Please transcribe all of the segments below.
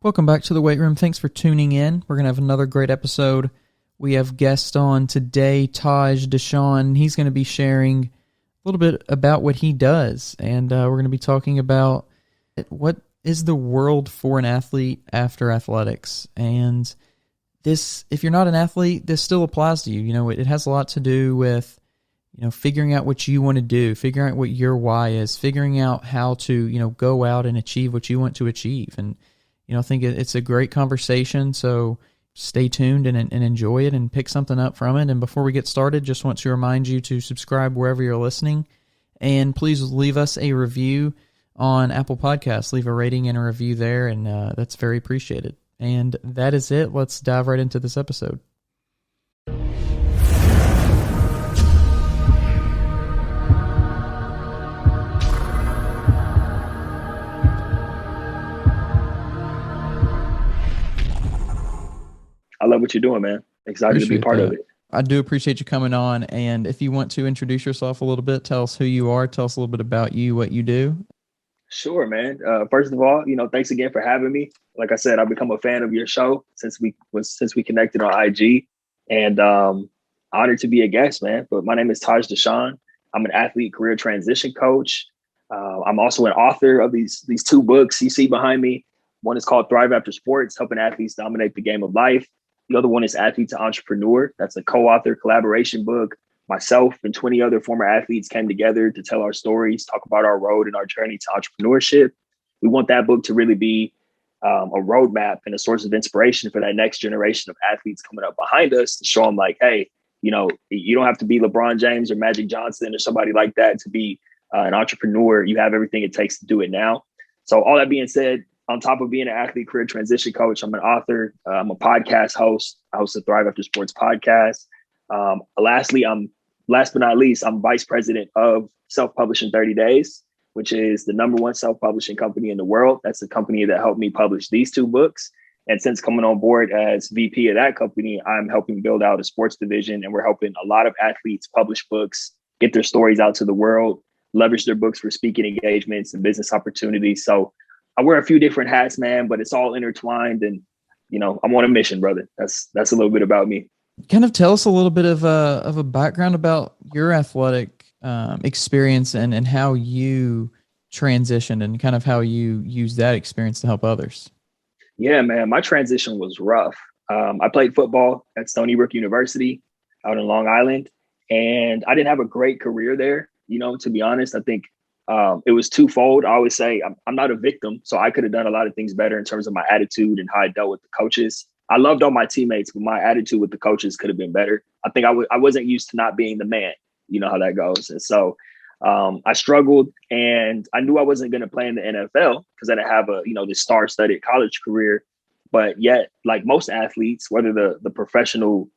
Welcome back to the Weight Room. Thanks for tuning in. We're going to have another great episode. We have guest on today, Taj Dashaun. He's going to be sharing a little bit about what he does, and we're going to be talking about what is the world for an athlete after athletics. And this, if you're not an athlete, this still applies to you. You know, it has a lot to do with, you know, figuring out what you want to do, figuring out what your why is, figuring out how to, you know, go out and achieve what you want to achieve. And you know, I think it's a great conversation, so stay tuned and enjoy it and pick something up from it. And before we get started, just want to remind you to subscribe wherever you're listening, and please leave us a review on Apple Podcasts. Leave a rating and a review there, and that's very appreciated. And that is it. Let's dive right into this episode. I love what you're doing, man. Excited to be part of it. I do appreciate you coming on. And if you want to introduce yourself a little bit, tell us who you are, tell us a little bit about you, what you do. Sure, man. First of all, you know, thanks again for having me. Like I said, I've become a fan of your show since we connected on IG, and honored to be a guest, man. But my name is Taj Dashaun. I'm an athlete career transition coach. I'm also an author of these two books you see behind me. One is called Thrive After Sports, helping athletes dominate the game of life. The other one is Athlete to Entrepreneur. That's a co-author collaboration book. Myself and 20 other former athletes came together to tell our stories, talk about our road and our journey to entrepreneurship. We want that book to really be a roadmap and a source of inspiration for that next generation of athletes coming up behind us, to show them like, hey, you know, you don't have to be LeBron James or Magic Johnson or somebody like that to be an entrepreneur. You have everything it takes to do it now. So all that being said, on top of being an athlete career transition coach, I'm an author. I'm a podcast host. I host the Thrive After Sports podcast. Last but not least, I'm vice president of Self-Publishing 30 Days, which is the #1 self-publishing company in the world. That's the company that helped me publish these two books. And since coming on board as VP of that company, I'm helping build out a sports division, and we're helping a lot of athletes publish books, get their stories out to the world, leverage their books for speaking engagements and business opportunities. So I wear a few different hats, man, but it's all intertwined, and you know, I'm on a mission, brother. That's a little bit about me. Kind of tell us a little bit of a background about your athletic experience and how you transitioned and kind of how you use that experience to help others. Yeah, man, my transition was rough. I played football at Stony Brook University out in Long Island, and I didn't have a great career there. You know, to be honest, I think it was twofold. I always say I'm not a victim, so I could have done a lot of things better in terms of my attitude and how I dealt with the coaches. I loved all my teammates, but my attitude with the coaches could have been better. I think I wasn't used to not being the man. You know how that goes. And so I struggled, and I knew I wasn't going to play in the NFL because I didn't have this star-studded college career. But yet, like most athletes, whether the professional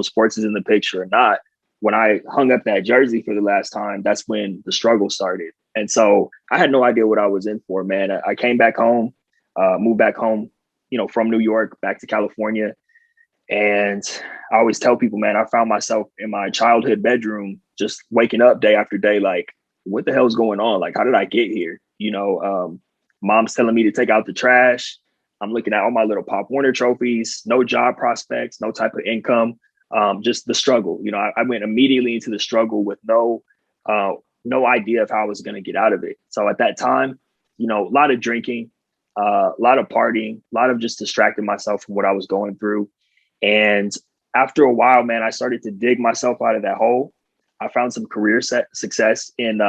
sports is in the picture or not, when I hung up that jersey for the last time, that's when the struggle started. And so I had no idea what I was in for, man. I came back home, moved back home, from New York back to California. And I always tell people, man, I found myself in my childhood bedroom, just waking up day after day, like, what the hell is going on? Like, how did I get here? Mom's telling me to take out the trash. I'm looking at all my little Pop Warner trophies, no job prospects, no type of income. Just the struggle. I went immediately into the struggle with no idea of how I was going to get out of it. So at that time, a lot of drinking, a lot of partying, a lot of just distracting myself from what I was going through. And after a while, man, I started to dig myself out of that hole. I found some career success in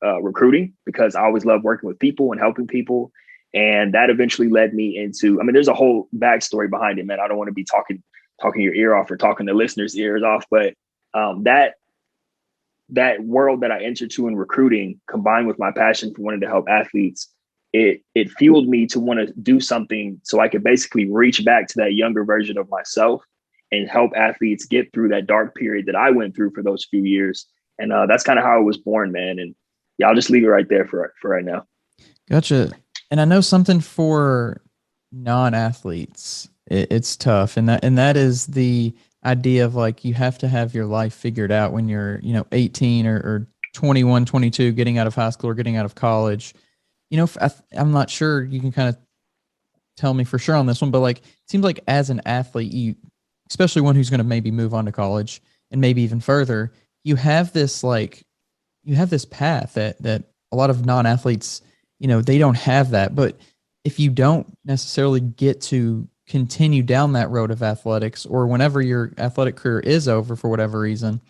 recruiting because I always loved working with people and helping people. And that eventually led me into, there's a whole backstory behind it, man. I don't want to be talking your ear off or talking the listeners' ears off, but that world that I entered to in recruiting, combined with my passion for wanting to help athletes, it fueled me to want to do something so I could basically reach back to that younger version of myself and help athletes get through that dark period that I went through for those few years. And that's kind of how I was born, man. And yeah, I'll just leave it right there for right now. Gotcha. And I know something for non-athletes, it's tough. And that is the idea of like, you have to have your life figured out when you're, 18 or 21, 22, getting out of high school or getting out of college. I'm not sure, you can kind of tell me for sure on this one, but like, it seems like as an athlete, you, especially one who's going to maybe move on to college and maybe even further, you have this like, you have this path that a lot of non-athletes, they don't have that. But if you don't necessarily get to continue down that road of athletics, or whenever your athletic career is over for whatever reason,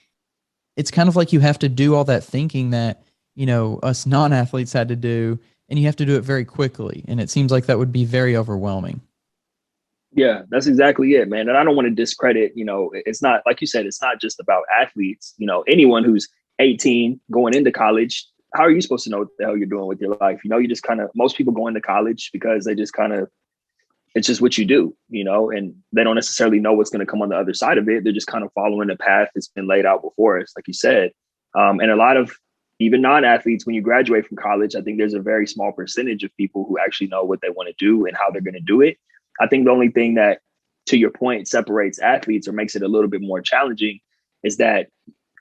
it's kind of like you have to do all that thinking that, us non-athletes had to do, and you have to do it very quickly. And it seems like that would be very overwhelming. Yeah, that's exactly it, man. And I don't want to discredit, it's not, like you said, it's not just about athletes. Anyone who's 18 going into college, how are you supposed to know what the hell you're doing with your life? You just kind of, most people go into college because they just kind of, it's just what you do, and they don't necessarily know what's going to come on the other side of it. They're just kind of following the path that's been laid out before us, like you said. And a lot of even non-athletes, when you graduate from college, I think there's a very small percentage of people who actually know what they want to do and how they're going to do it. I think the only thing that, to your point, separates athletes or makes it a little bit more challenging is that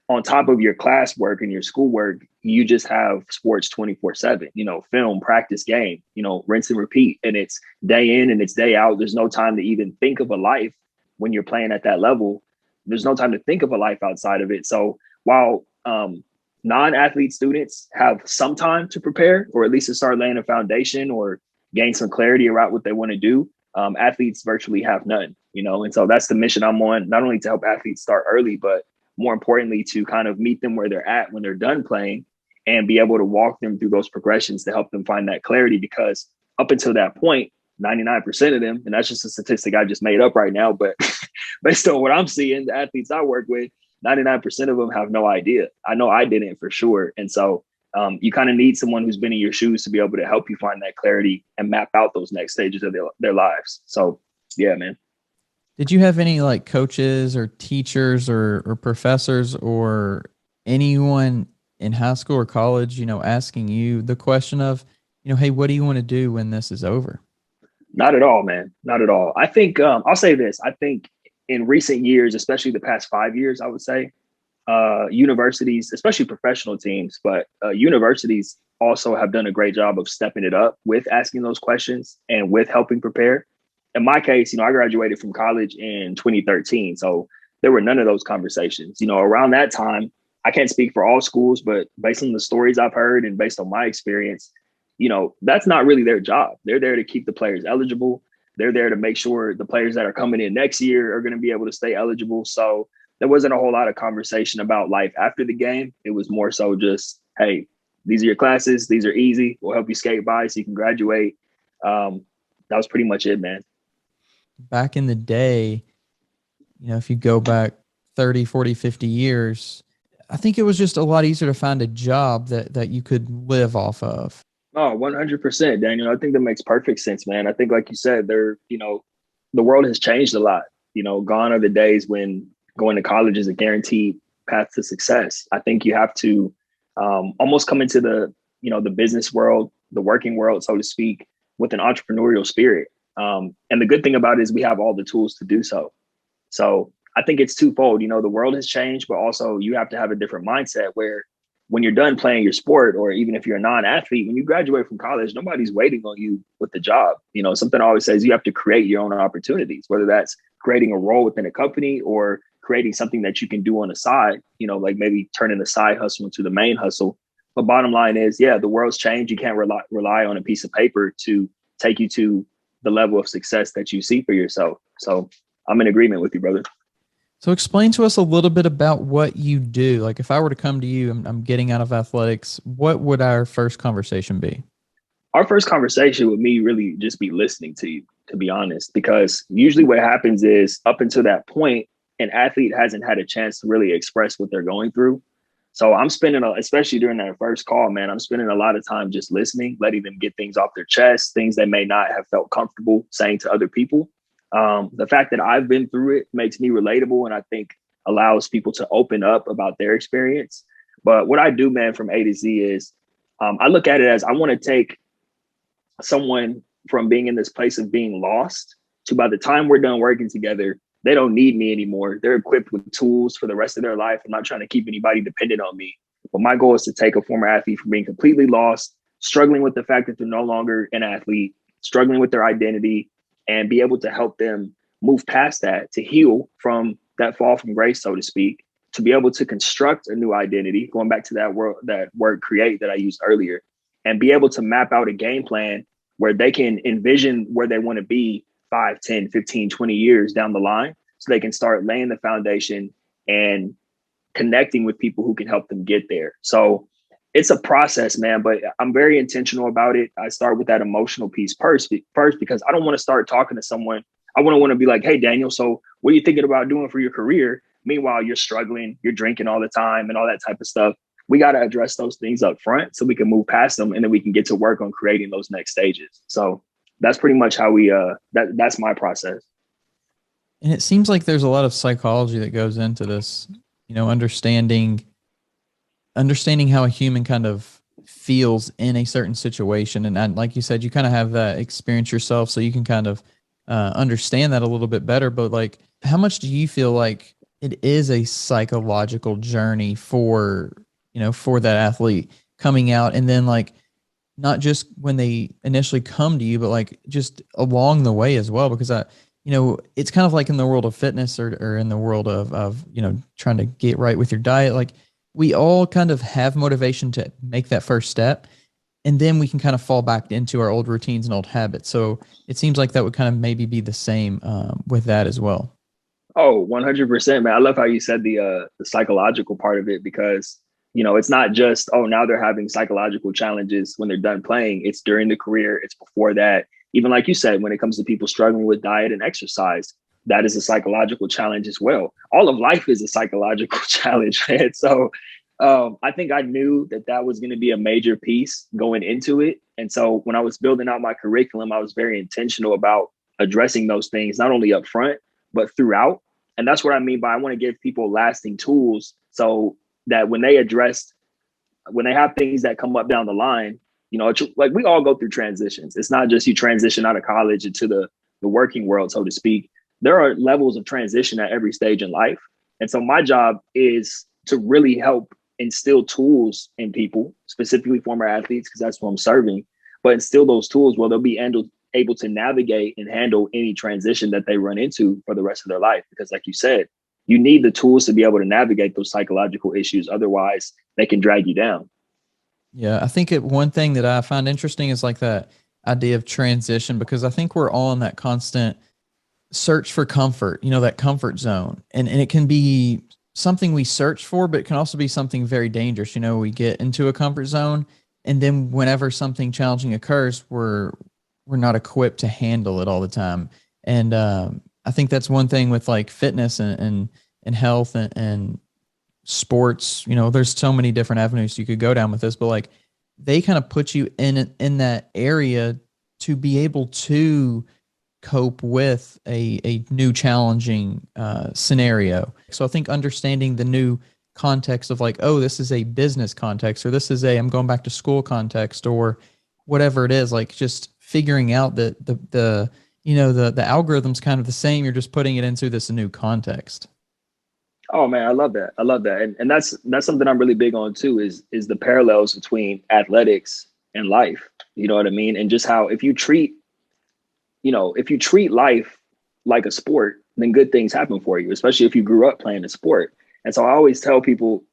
on top of your classwork and your schoolwork, you just have sports 24/7, film, practice, game, rinse and repeat. And it's day in and it's day out. There's no time to even think of a life when you're playing at that level. There's no time to think of a life outside of it. So while non-athlete students have some time to prepare, or at least to start laying a foundation or gain some clarity around what they want to do, athletes virtually have none, and so that's the mission I'm on, not only to help athletes start early, but more importantly, to kind of meet them where they're at when they're done playing and be able to walk them through those progressions to help them find that clarity. Because up until that point, 99% of them, and that's just a statistic I just made up right now, but based on what I'm seeing, the athletes I work with, 99% of them have no idea. I know I didn't for sure. And so you kind of need someone who's been in your shoes to be able to help you find that clarity and map out those next stages of their lives. So, yeah, man. Did you have any like coaches or teachers or professors or anyone in high school or college, asking you the question of, hey, what do you want to do when this is over? Not at all, man. Not at all. I think I'll say this. I think in recent years, especially the past 5 years, I would say universities, especially professional teams, but universities also have done a great job of stepping it up with asking those questions and with helping prepare. In my case, I graduated from college in 2013. So there were none of those conversations. Around that time, I can't speak for all schools, but based on the stories I've heard and based on my experience, that's not really their job. They're there to keep the players eligible. They're there to make sure the players that are coming in next year are going to be able to stay eligible. So there wasn't a whole lot of conversation about life after the game. It was more so just, hey, these are your classes. These are easy. We'll help you skate by so you can graduate. That was pretty much it, man. Back in the day, if you go back 30, 40, 50 years, I think it was just a lot easier to find a job that you could live off of. Oh, 100%, Daniel. I think that makes perfect sense, man. I think, like you said, the world has changed a lot. Gone are the days when going to college is a guaranteed path to success. I think you have to almost come into the business world, the working world, so to speak, with an entrepreneurial spirit. And the good thing about it is we have all the tools to do so. So I think it's twofold. The world has changed, but also you have to have a different mindset where when you're done playing your sport, or even if you're a non-athlete, when you graduate from college, nobody's waiting on you with the job. Something always says you have to create your own opportunities, whether that's creating a role within a company or creating something that you can do on the side, like maybe turning the side hustle into the main hustle. But bottom line is, yeah, the world's changed. You can't rely on a piece of paper to take you to the level of success that you see for yourself. So I'm in agreement with you, brother. So explain to us a little bit about what you do. Like if I were to come to you, I'm getting out of athletics, what would our first conversation be? Our first conversation with me really just be listening to you, to be honest, because usually what happens is up until that point, an athlete hasn't had a chance to really express what they're going through. So I'm spending, especially during that first call, man, I'm spending a lot of time just listening, letting them get things off their chest, things they may not have felt comfortable saying to other people. The fact that I've been through it makes me relatable, and I think allows people to open up about their experience. But what I do, man, from A to Z is I look at it as I want to take someone from being in this place of being lost to, by the time we're done working together, they don't need me anymore. They're equipped with tools for the rest of their life. I'm not trying to keep anybody dependent on me. But my goal is to take a former athlete from being completely lost, struggling with the fact that they're no longer an athlete, struggling with their identity, and be able to help them move past that, to heal from that fall from grace, so to speak, to be able to construct a new identity, going back to that word create that I used earlier, and be able to map out a game plan where they can envision where they want to be 5, 10, 15, 20 years down the line, so they can start laying the foundation and connecting with people who can help them get there. So it's a process, man, but I'm very intentional about it. I start with that emotional piece first because I don't want to start talking to someone. I want to be like, hey, Daniel, so what are you thinking about doing for your career? Meanwhile, you're struggling, you're drinking all the time and all that type of stuff. We got to address those things up front so we can move past them, and then we can get to work on creating those next stages. So that's pretty much how that's my process. And it seems like there's a lot of psychology that goes into this, understanding how a human kind of feels in a certain situation. And like you said, you kind of have that experience yourself, so you can kind of understand that a little bit better. But like, how much do you feel like it is a psychological journey for that athlete coming out, and then like not just when they initially come to you, but like just along the way as well? Because it's kind of like in the world of fitness or in the world of trying to get right with your diet. Like, we all kind of have motivation to make that first step, and then we can kind of fall back into our old routines and old habits. So it seems like that would kind of maybe be the same with that as well. Oh, 100%, man. I love how you said the psychological part of it, because, it's not just, oh, now they're having psychological challenges when they're done playing. It's during the career. It's before that. Even like you said, when it comes to people struggling with diet and exercise, that is a psychological challenge as well. All of life is a psychological challenge, man. So I think I knew that was going to be a major piece going into it. And so when I was building out my curriculum, I was very intentional about addressing those things, not only up front, but throughout. And that's what I mean by, I want to give people lasting tools so that when they have things that come up down the line, it's like we all go through transitions. It's not just you transition out of college into the working world, so to speak. There are levels of transition at every stage in life. And so my job is to really help instill tools in people, specifically former athletes, because that's who I'm serving, but instill those tools where they'll be able to navigate and handle any transition that they run into for the rest of their life. Because like you said, you need the tools to be able to navigate those psychological issues. Otherwise, they can drag you down. Yeah, I think one thing that I find interesting is like that idea of transition, because I think we're all in that constant search for comfort, that comfort zone. And it can be something we search for, but it can also be something very dangerous. We get into a comfort zone, and then whenever something challenging occurs, we're not equipped to handle it all the time. And I think that's one thing with like fitness and health and sports. There's so many different avenues you could go down with this, but like, they kind of put you in that area to be able to cope with a new challenging scenario. So I think understanding the new context of like, oh, this is a business context, or this is I'm going back to school context, or whatever it is, like just figuring out that the algorithm's kind of the same. You're just putting it into this new context. Oh man, I love that. I love that. And that's something I'm really big on too, is the parallels between athletics and life. You know what I mean? And just how if you treat life like a sport, then good things happen for you, especially if you grew up playing a sport. And so I always tell people,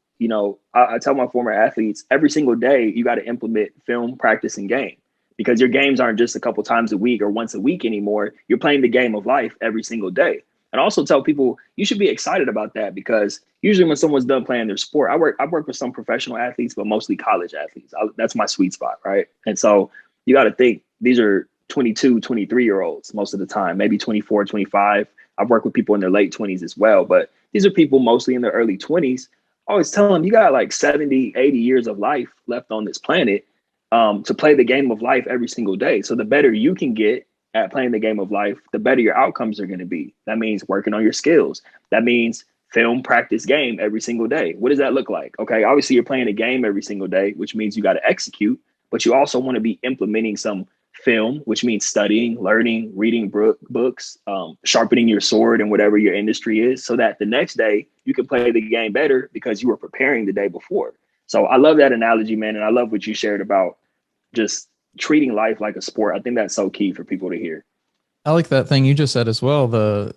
I tell my former athletes, every single day, you got to implement film, practice, and game, because your games aren't just a couple times a week or once a week anymore. You're playing the game of life every single day. And I also tell people you should be excited about that, because usually when someone's done playing their sport, I work with some professional athletes, but mostly college athletes. That's my sweet spot, right? And so you got to think these are 22, 23-year-olds most of the time, maybe 24, 25. I've worked with people in their late 20s as well, but these are people mostly in their early 20s. I always tell them you got like 70, 80 years of life left on this planet to play the game of life every single day. So the better you can get at playing the game of life, the better your outcomes are going to be. That means working on your skills. That means film, practice, game every single day. What does that look like? Okay, obviously you're playing a game every single day, which means you got to execute, but you also want to be implementing some film, which means studying, learning, reading books, sharpening your sword in whatever your industry is, so that the next day you can play the game better because you were preparing the day before. So I love that analogy, man. And I love what you shared about just treating life like a sport. I think that's so key for people to hear. I like that thing you just said as well. The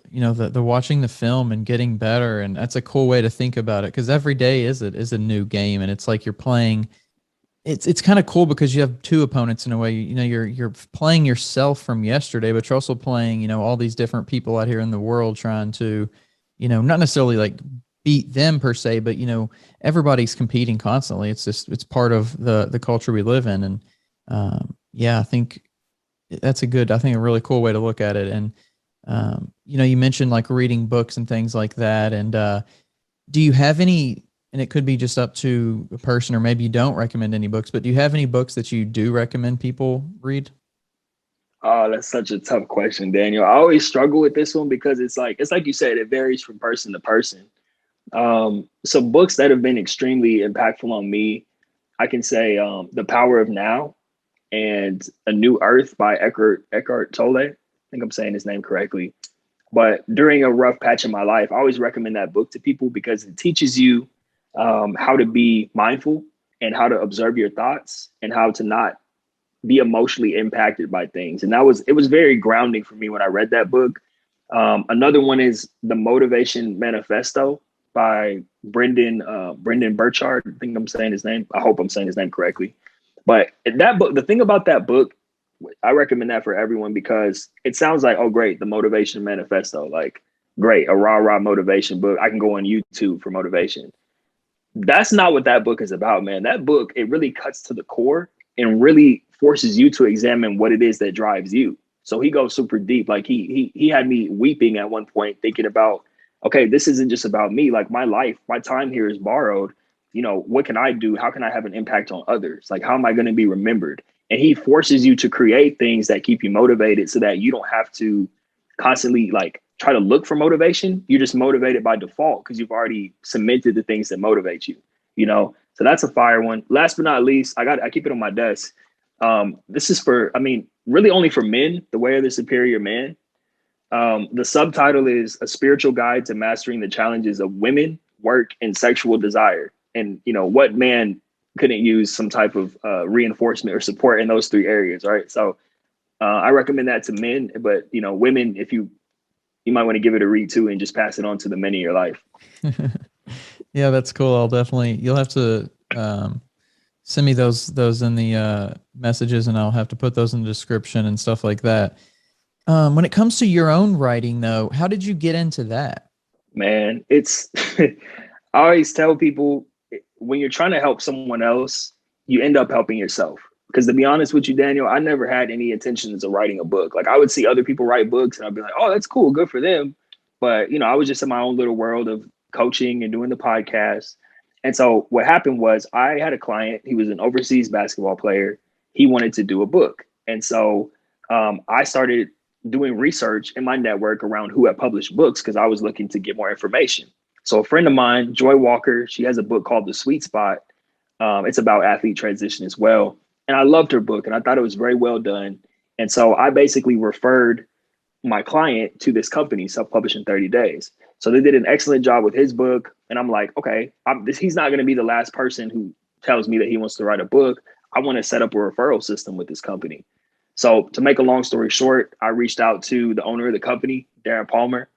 watching the film and getting better, and that's a cool way to think about it because every day is a new game, and it's like you're playing. It's kind of cool because you have two opponents in a way. You're playing yourself from yesterday, but you're also playing all these different people out here in the world trying to, not necessarily like beat them per se, but everybody's competing constantly. It's part of the culture we live in, and yeah, I think that's I think a really cool way to look at it. And you mentioned like reading books and things like that. And do you have any? And it could be just up to a person, or maybe you don't recommend any books. But do you have any books that you do recommend people read? Oh, that's such a tough question, Daniel. I always struggle with this one because it's like you said, it varies from person to person. Some books that have been extremely impactful on me, I can say The Power of Now and A New Earth by Eckhart Tolle. I think I'm saying his name correctly. But during a rough patch in my life, I always recommend that book to people because it teaches you how to be mindful and how to observe your thoughts and how to not be emotionally impacted by things. And it was very grounding for me when I read that book. Another one is The Motivation Manifesto by Brendan Burchard. I think I'm saying his name. I hope I'm saying his name correctly. But that book, the thing about that book, I recommend that for everyone because it sounds like, oh, great, the Motivation Manifesto, like great, a rah motivation book. I can go on YouTube for motivation. That's not what that book is about, man. That book, it really cuts to the core and really forces you to examine what it is that drives you. So he goes super deep. Like he had me weeping at one point, thinking about, okay, this isn't just about me. Like my life, my time here is borrowed. What can I do? How can I have an impact on others? Like, how am I going to be remembered? And he forces you to create things that keep you motivated so that you don't have to constantly like try to look for motivation. You're just motivated by default because you've already cemented the things that motivate you. So that's a fire one. Last but not least, I keep it on my desk. This is really only for men, The Way of the Superior Man. The subtitle is A Spiritual Guide to Mastering the Challenges of Women, Work, and Sexual Desire. And, what man couldn't use some type of reinforcement or support in those three areas, right? So I recommend that to men, but, women, if you might want to give it a read too and just pass it on to the men in your life. Yeah, that's cool. You'll have to send me those in the messages, and I'll have to put those in the description and stuff like that. When it comes to your own writing though, how did you get into that? Man, it's, I always tell people when you're trying to help someone else, you end up helping yourself. Because to be honest with you, Daniel, I never had any intentions of writing a book. Like I would see other people write books and I'd be like, oh, that's cool. Good for them. But, I was just in my own little world of coaching and doing the podcast. And so what happened was I had a client. He was an overseas basketball player. He wanted to do a book. And so I started doing research in my network around who had published books because I was looking to get more information. So a friend of mine, Joy Walker, she has a book called The Sweet Spot. It's about athlete transition as well. And I loved her book and I thought it was very well done. And so I basically referred my client to this company, Self-Publish in 30 Days. So they did an excellent job with his book. And I'm like, okay, he's not going to be the last person who tells me that he wants to write a book. I want to set up a referral system with this company. So to make a long story short, I reached out to the owner of the company, Darren Palmer,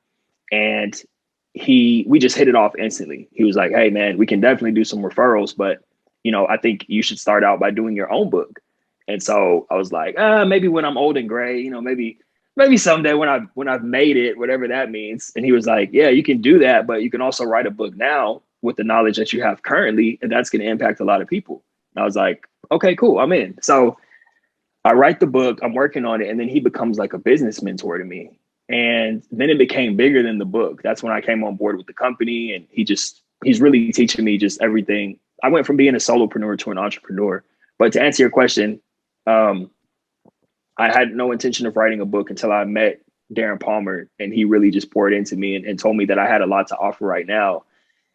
and we just hit it off instantly. He was like, hey, man, we can definitely do some referrals, but I think you should start out by doing your own book. And so I was like, maybe when I'm old and gray, maybe someday when I've made it, whatever that means. And he was like, yeah, you can do that, but you can also write a book now with the knowledge that you have currently, and that's going to impact a lot of people. And I was like, okay, cool, I'm in. So I write the book, I'm working on it, and then he becomes like a business mentor to me. And then it became bigger than the book. That's when I came on board with the company, and he's really teaching me just everything. I went from being a solopreneur to an entrepreneur. But to answer your question, I had no intention of writing a book until I met Darren Palmer, and he really just poured into me and told me that I had a lot to offer right now.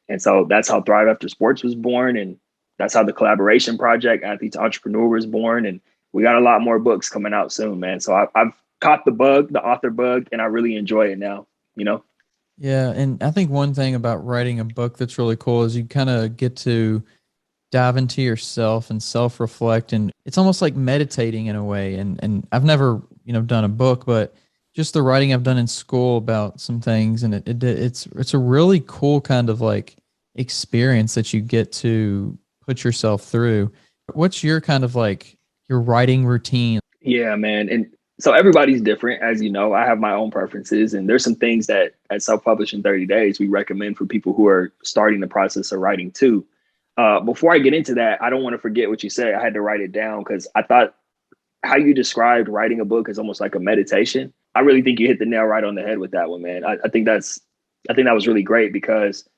And so that's how Thrive After Sports was born. And that's how the collaboration project, Athlete to Entrepreneur, was born. And we got a lot more books coming out soon, man. So I've caught the author bug, and I really enjoy it now. Yeah. And I think one thing about writing a book that's really cool is you kind of get to dive into yourself and self-reflect, and it's almost like meditating in a way. And I've never, done a book, but just the writing I've done in school about some things, and it's a really cool kind of like experience that you get to put yourself through. What's your kind of like your writing routine? Yeah, man. And so everybody's different. As you know, I have my own preferences, and there's some things that at Self-Publish in 30 Days, we recommend for people who are starting the process of writing too. Before I get into that, I don't want to forget what you said. I had to write it down because I thought how you described writing a book is almost like a meditation. I really think you hit the nail right on the head with that one, man. I think that was really great because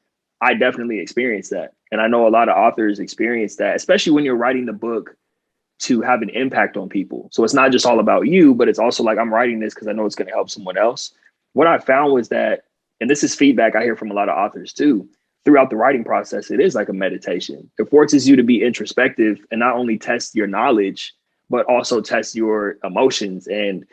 I definitely experienced that. And I know a lot of authors experience that, especially when you're writing the book to have an impact on people. So it's not just all about you, but it's also like, I'm writing this because I know it's going to help someone else. What I found was that, and this is feedback I hear from a lot of authors too, throughout the writing process, it is like a meditation. It forces you to be introspective and not only test your knowledge, but also test your emotions and,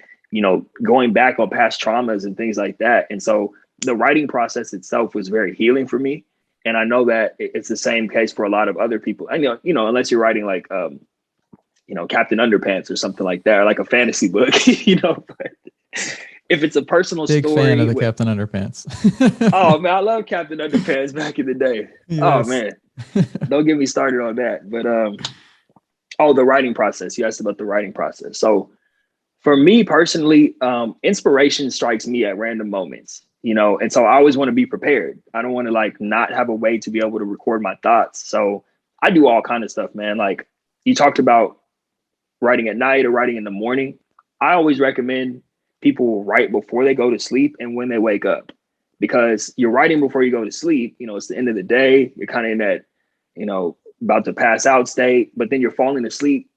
going back on past traumas and things like that. And so the writing process itself was very healing for me. And I know that it's the same case for a lot of other people. And, unless you're writing like, Captain Underpants or something like that, or like a fantasy book, but if it's a personal Big story. fan of the Captain Underpants. Oh man, I love Captain Underpants back in the day. Yes. Oh man, don't get me started on that. But, the writing process, you asked about the writing process. So for me personally, inspiration strikes me at random moments, and so I always want to be prepared. I don't want to like not have a way to be able to record my thoughts. So I do all kind of stuff, man. Like you talked about writing at night or writing in the morning. I always recommend people write before they go to sleep and when they wake up, because you're writing before you go to sleep. It's the end of the day. You're kind of in that, about to pass out state, but then you're falling asleep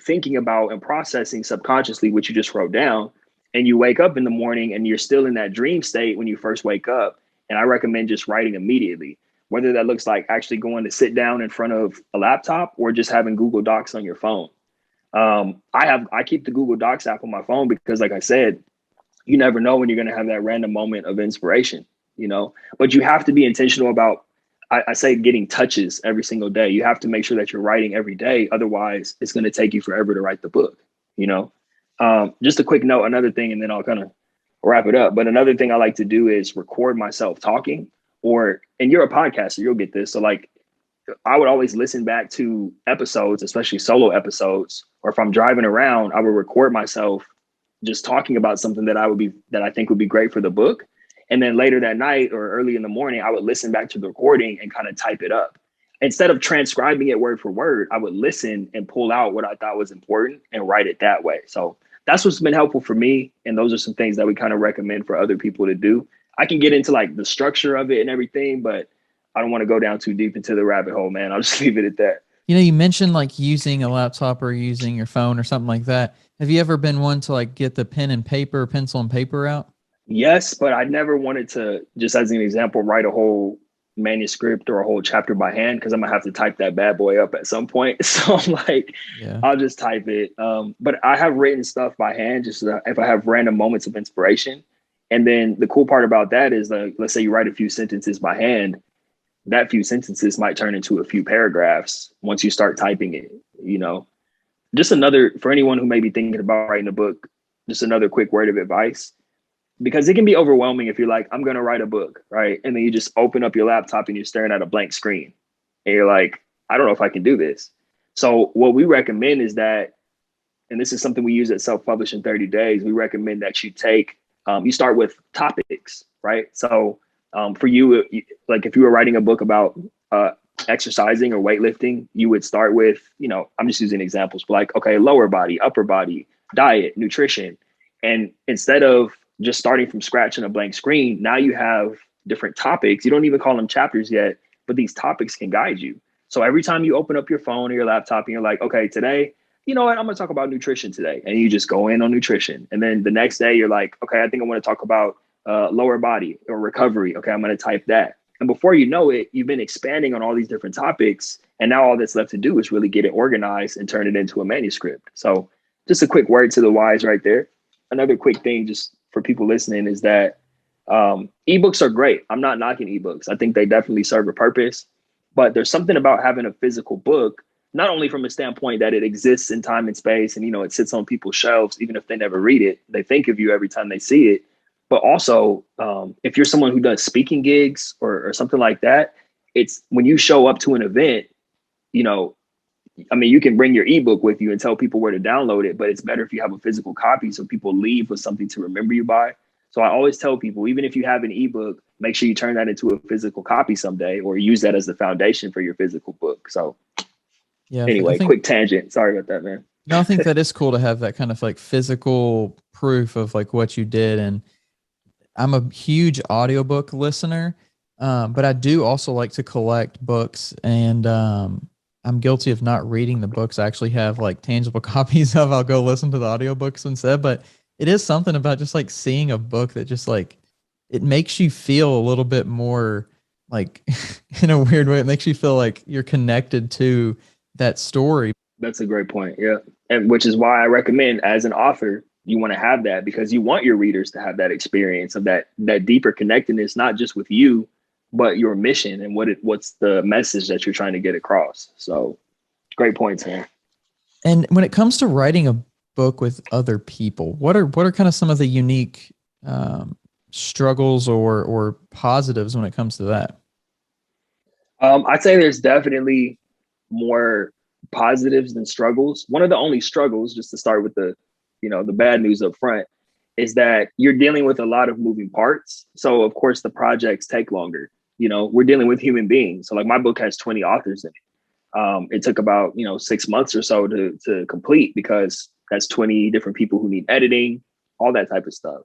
thinking about and processing subconsciously what you just wrote down. And you wake up in the morning and you're still in that dream state when you first wake up. And I recommend just writing immediately, whether that looks like actually going to sit down in front of a laptop or just having Google Docs on your phone. I keep the Google Docs app on my phone because, like I said, you never know when you're going to have that random moment of inspiration, but you have to be intentional about, I say, getting touches every single day. You have to make sure that you're writing every day. Otherwise, it's going to take you forever to write the book, Just a quick note, another thing, and then I'll kind of wrap it up. But another thing I like to do is record myself talking, and you're a podcaster, you'll get this. So like, I would always listen back to episodes, especially solo episodes, or if I'm driving around, I would record myself just talking about something that I think would be great for the book. And then later that night or early in the morning, I would listen back to the recording and kind of type it up. Instead of transcribing it word for word, I would listen and pull out what I thought was important and write it that way. So that's what's been helpful for me. And those are some things that we kind of recommend for other people to do. I can get into like the structure of it and everything, but I don't want to go down too deep into the rabbit hole, man. I'll just leave it at that. You mentioned like using a laptop or using your phone or something like that. Have you ever been one to like get the pencil and paper out? Yes, but I never wanted to, just as an example, write a whole manuscript or a whole chapter by hand, because I'm gonna have to type that bad boy up at some point. So I'm like, I'll just type it. But I have written stuff by hand, just if I have random moments of inspiration. And then the cool part about that is, let's say you write a few sentences by hand, that few sentences might turn into a few paragraphs once you start typing it, Just another, for anyone who may be thinking about writing a book, just another quick word of advice, because it can be overwhelming if you're like, I'm going to write a book, right? And then you just open up your laptop and you're staring at a blank screen and you're like, I don't know if I can do this. So what we recommend is that, and this is something we use at Self-Publish in 30 Days, we recommend that you you start with topics, right? So for you, like if you were writing a book about exercising or weightlifting, you would start with, I'm just using examples, but like, okay, lower body, upper body, diet, nutrition. And instead of just starting from scratch in a blank screen, now you have different topics. You don't even call them chapters yet, but these topics can guide you. So every time you open up your phone or your laptop and you're like, okay, today, you know what, I'm going to talk about nutrition today. And you just go in on nutrition. And then the next day you're like, okay, I think I want to talk about lower body or recovery. Okay, I'm going to type that. And before you know it, you've been expanding on all these different topics. And now all that's left to do is really get it organized and turn it into a manuscript. So just a quick word to the wise right there. Another quick thing just for people listening is that ebooks are great. I'm not knocking ebooks. I think they definitely serve a purpose. But there's something about having a physical book not only from a standpoint that it exists in time and space and, it sits on people's shelves, even if they never read it, they think of you every time they see it. But also, if you're someone who does speaking gigs or something like that, it's when you show up to an event, you can bring your ebook with you and tell people where to download it, but it's better if you have a physical copy so people leave with something to remember you by. So I always tell people, even if you have an ebook, make sure you turn that into a physical copy someday or use that as the foundation for your physical book. So yeah, anyway, quick tangent. Sorry about that, man. No, I think that is cool to have that kind of like physical proof of like what you did. And I'm a huge audiobook listener, but I do also like to collect books, and I'm guilty of not reading the books I actually have like tangible copies of. I'll go listen to the audiobooks instead, but it is something about just like seeing a book that just like, it makes you feel a little bit more like in a weird way, it makes you feel like you're connected to that story. That's a great point. Yeah. And which is why I recommend as an author, you want to have that because you want your readers to have that experience of that deeper connectedness, not just with you, but your mission and what's the message that you're trying to get across. So great points, man. And when it comes to writing a book with other people, what are kind of some of the unique struggles or positives when it comes to that? I'd say there's definitely more positives than struggles. One of the only struggles, just to start with the bad news up front, is that you're dealing with a lot of moving parts. So of course the projects take longer. We're dealing with human beings. So like my book has 20 authors in it. It took about 6 months or so to complete because that's 20 different people who need editing, all that type of stuff.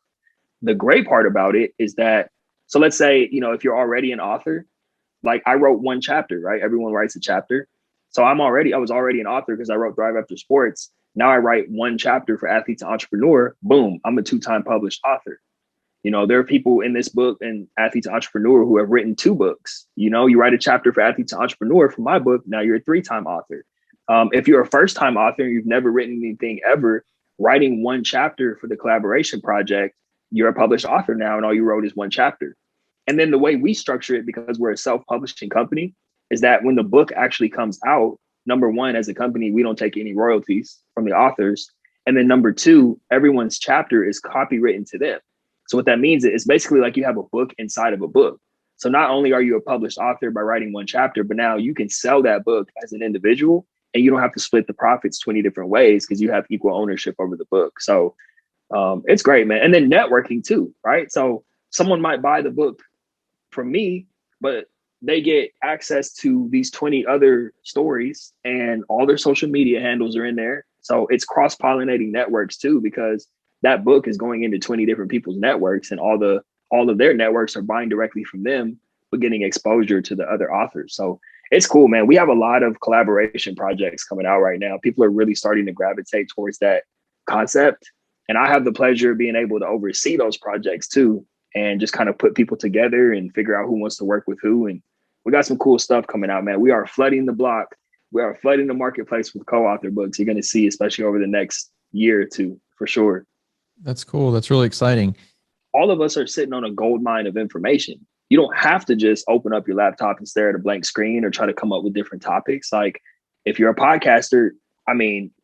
The great part about it is that, so let's say, if you're already an author, like I wrote one chapter, right? Everyone writes a chapter. So I was already an author because I wrote Thrive After Sports. Now I write one chapter for Athlete to Entrepreneur. Boom, I'm a 2-time published author. There are people in this book and Athlete to Entrepreneur who have written 2 books. You write a chapter for Athlete to Entrepreneur for my book. Now you're a 3-time author. If you're a first-time author and you've never written anything ever, writing one chapter for the collaboration project, you're a published author now, and all you wrote is one chapter. And then the way we structure it, because we're a self-publishing company, is that when the book actually comes out, number one, as a company, we don't take any royalties from the authors. And then number 2, everyone's chapter is copywritten to them. So what that means is basically like you have a book inside of a book. So not only are you a published author by writing one chapter, but now you can sell that book as an individual and you don't have to split the profits 20 different ways because you have equal ownership over the book. So it's great, man. And then networking too, right? So someone might buy the book from me, but they get access to these 20 other stories and all their social media handles are in there. So it's cross-pollinating networks too, because that book is going into 20 different people's networks and all of their networks are buying directly from them, but getting exposure to the other authors. So it's cool, man. We have a lot of collaboration projects coming out right now. People are really starting to gravitate towards that concept. And I have the pleasure of being able to oversee those projects too, and just kind of put people together and figure out who wants to work with who. And we got some cool stuff coming out, man. We are flooding the block. We are flooding the marketplace with co-author books. You're going to see, especially over the next year or two, for sure. That's cool. That's really exciting. All of us are sitting on a gold mine of information. You don't have to just open up your laptop and stare at a blank screen or try to come up with different topics. Like if you're a podcaster,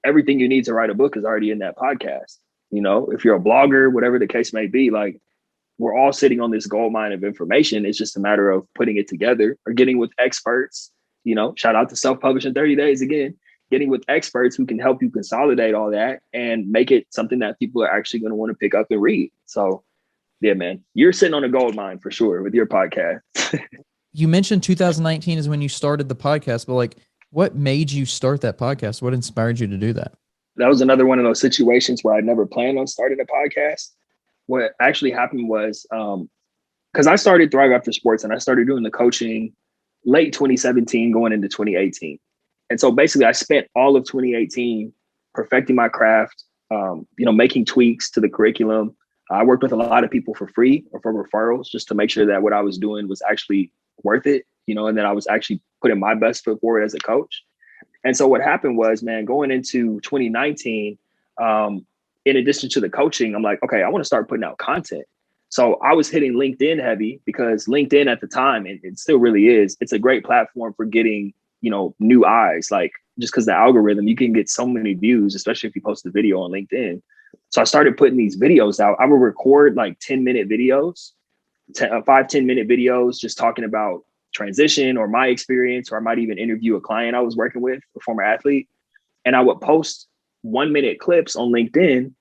everything you need to write a book is already in that podcast. If you're a blogger, whatever the case may be, like we're all sitting on this gold mine of information. It's just a matter of putting it together or getting with experts, shout out to Self-Publish in 30 Days again, getting with experts who can help you consolidate all that and make it something that people are actually going to want to pick up and read. So yeah, man, you're sitting on a gold mine for sure with your podcast. You mentioned 2019 is when you started the podcast, but like what made you start that podcast? What inspired you to do that? That was another one of those situations where I never planned on starting a podcast. What actually happened was because I started Thrive After Sports and I started doing the coaching late 2017 going into 2018. And so basically I spent all of 2018 perfecting my craft, making tweaks to the curriculum. I worked with a lot of people for free or for referrals just to make sure that what I was doing was actually worth it, and then I was actually putting my best foot forward as a coach. And so what happened was, man, going into 2019, in addition to the coaching, I'm like, okay, I want to start putting out content. So I was hitting LinkedIn heavy because LinkedIn at the time, and it still really is, it's a great platform for getting, new eyes. Like just because the algorithm, you can get so many views, especially if you post a video on LinkedIn. So I started putting these videos out. I would record like 10-minute videos, 5-10-minute videos, just talking about transition or my experience, or I might even interview a client I was working with, a former athlete. And I would post 1-minute clips on LinkedIn,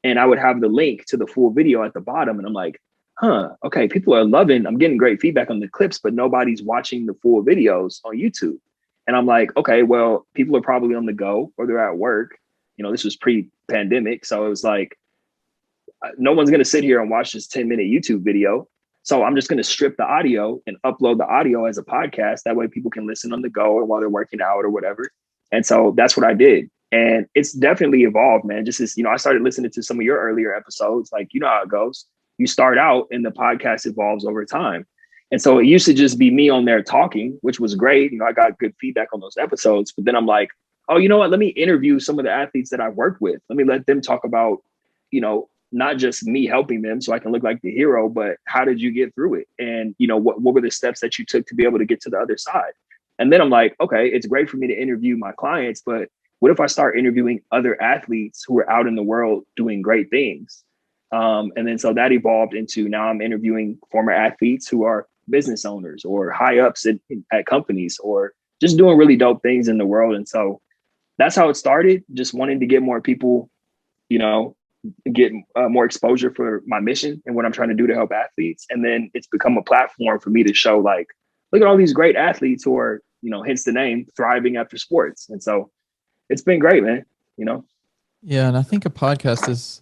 and I would have the link to the full video at the bottom. And I'm like, okay, people are loving, I'm getting great feedback on the clips, but nobody's watching the full videos on YouTube. And I'm like, okay, well, people are probably on the go or they're at work. This was pre-pandemic. So it was like, no one's going to sit here and watch this 10-minute YouTube video. So I'm just going to strip the audio and upload the audio as a podcast. That way people can listen on the go or while they're working out or whatever. And so that's what I did. And it's definitely evolved, man. Just as, I started listening to some of your earlier episodes, like, you know how it goes. You start out and the podcast evolves over time. And so it used to just be me on there talking, which was great. I got good feedback on those episodes, but then I'm like, oh, you know what? Let me interview some of the athletes that I've worked with. Let me let them talk about, not just me helping them so I can look like the hero, but how did you get through it? And, what were the steps that you took to be able to get to the other side? And then I'm like, okay, it's great for me to interview my clients, but what if I start interviewing other athletes who are out in the world doing great things? And then so that evolved into, now I'm interviewing former athletes who are business owners or high ups at companies, or just doing really dope things in the world. And so that's how it started, just wanting to get more people, get more exposure for my mission and what I'm trying to do to help athletes. And then it's become a platform for me to show, like, look at all these great athletes who are, hence the name, thriving after sports. And so it's been great, man. Yeah. And I think a podcast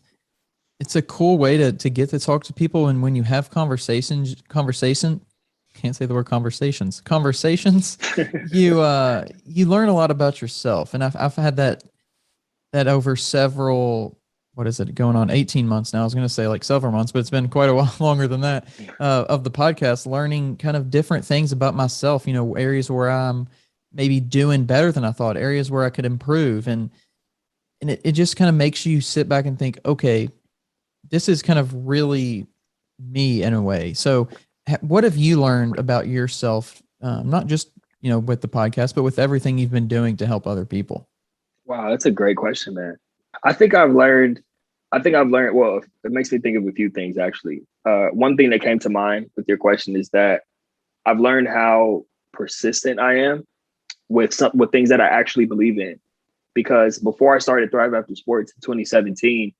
it's a cool way to get to talk to people. And when you have conversation, can't say the word conversations, you learn a lot about yourself. And I've had that over several, what is it, going on 18 months now? I was going to say like several months, but it's been quite a while longer than that, of the podcast, learning kind of different things about myself, areas where I'm maybe doing better than I thought, areas where I could improve. And it just kind of makes you sit back and think, okay, this is kind of really me in a way. So what have you learned about yourself? Not just, with the podcast, but with everything you've been doing to help other people? Wow. That's a great question, man. I think I've learned, well, it makes me think of a few things, actually. One thing that came to mind with your question is that I've learned how persistent I am with things that I actually believe in. Because before I started Thrive After Sports in 2017,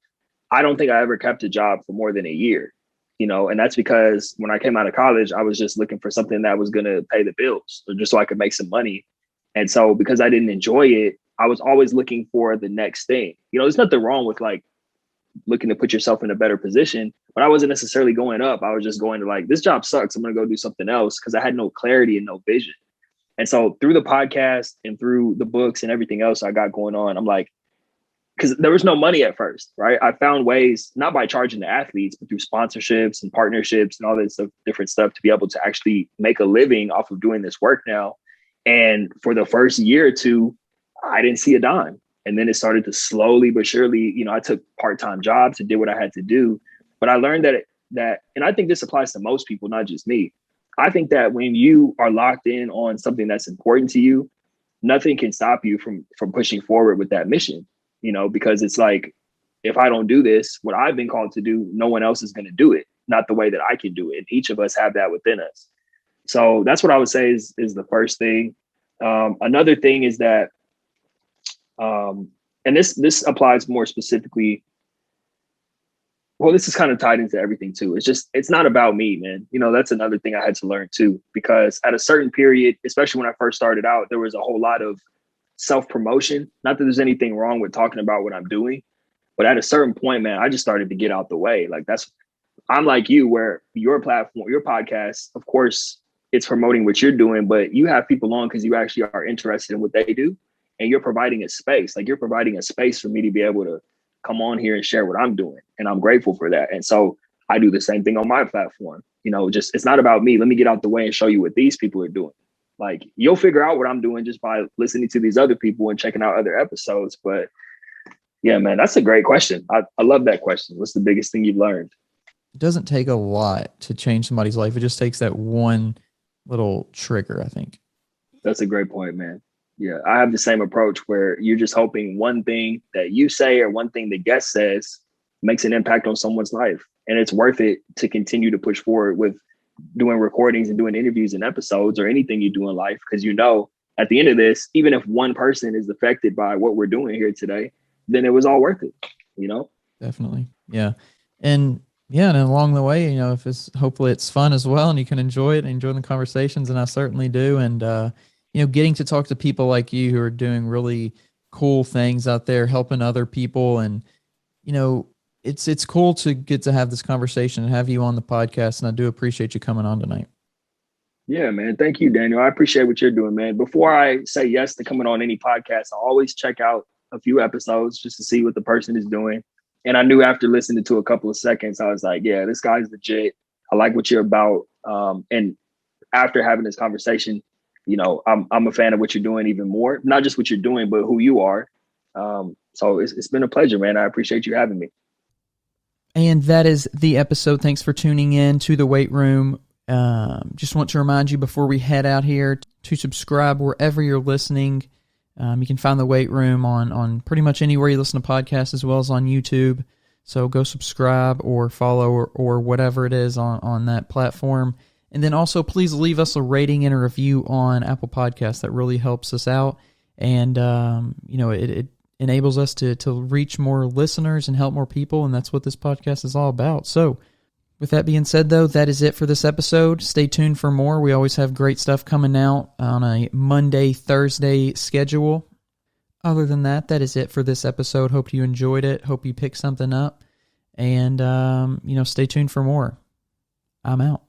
I don't think I ever kept a job for more than a year, and that's because when I came out of college, I was just looking for something that was going to pay the bills, or just so I could make some money. And so because I didn't enjoy it, I was always looking for the next thing. There's nothing wrong with like looking to put yourself in a better position, but I wasn't necessarily going up. I was just going to like, this job sucks, I'm going to go do something else, because I had no clarity and no vision. And so through the podcast and through the books and everything else I got going on, I'm like, because there was no money at first, right? I found ways, not by charging the athletes, but through sponsorships and partnerships and all this different stuff, to be able to actually make a living off of doing this work now. And for the first year or two, I didn't see a dime. And then it started to slowly but surely, I took part-time jobs and did what I had to do. But I learned that, and I think this applies to most people, not just me. I think that when you are locked in on something that's important to you, nothing can stop you from pushing forward with that mission, because it's like, if I don't do this, what I've been called to do, no one else is going to do it, not the way that I can do it. And each of us have that within us. So that's what I would say is the first thing. Another thing is that, and this applies more specifically. Well, this is kind of tied into everything too. It's not about me, man. That's another thing I had to learn too, because at a certain period, especially when I first started out, there was a whole lot of self-promotion. Not that there's anything wrong with talking about what I'm doing, but at a certain point, man, I just started to get out the way. Like I'm like you, where your platform, your podcast, of course, it's promoting what you're doing, but you have people on because you actually are interested in what they do. And you're providing a space, for me to be able to come on here and share what I'm doing. And I'm grateful for that. And so I do the same thing on my platform. Just, it's not about me. Let me get out the way and show you what these people are doing. Like, you'll figure out what I'm doing just by listening to these other people and checking out other episodes. But yeah, man, that's a great question. I love that question. What's the biggest thing you've learned? It doesn't take a lot to change somebody's life. It just takes that one little trigger, I think. That's a great point, man. Yeah, I have the same approach where you're just hoping one thing that you say or one thing the guest says makes an impact on someone's life. And it's worth it to continue to push forward with doing recordings and doing interviews and episodes or anything you do in life. Because at the end of this, even if one person is affected by what we're doing here today, then it was all worth it. Definitely. Yeah. And along the way, if hopefully it's fun as well and you can enjoy it and enjoy the conversations. And I certainly do. And, getting to talk to people like you who are doing really cool things out there, helping other people. And, it's cool to get to have this conversation and have you on the podcast. And I do appreciate you coming on tonight. Yeah, man. Thank you, Daniel. I appreciate what you're doing, man. Before I say yes to coming on any podcast, I always check out a few episodes just to see what the person is doing. And I knew after listening to a couple of seconds, I was like, yeah, this guy's legit. I like what you're about. And after having this conversation, I'm a fan of what you're doing even more, not just what you're doing, but who you are. So it's been a pleasure, man. I appreciate you having me. And that is the episode. Thanks for tuning in to The Weight Room. Just want to remind you before we head out here to subscribe wherever you're listening. You can find The Weight Room on pretty much anywhere you listen to podcasts, as well as on YouTube. So go subscribe or follow or whatever it is on that platform. And then also please leave us a rating and a review on Apple Podcasts. That really helps us out. And, it enables us to reach more listeners and help more people. And that's what this podcast is all about. So with that being said, though, that is it for this episode. Stay tuned for more. We always have great stuff coming out on a Monday, Thursday schedule. Other than that, that is it for this episode. Hope you enjoyed it. Hope you picked something up. And, stay tuned for more. I'm out.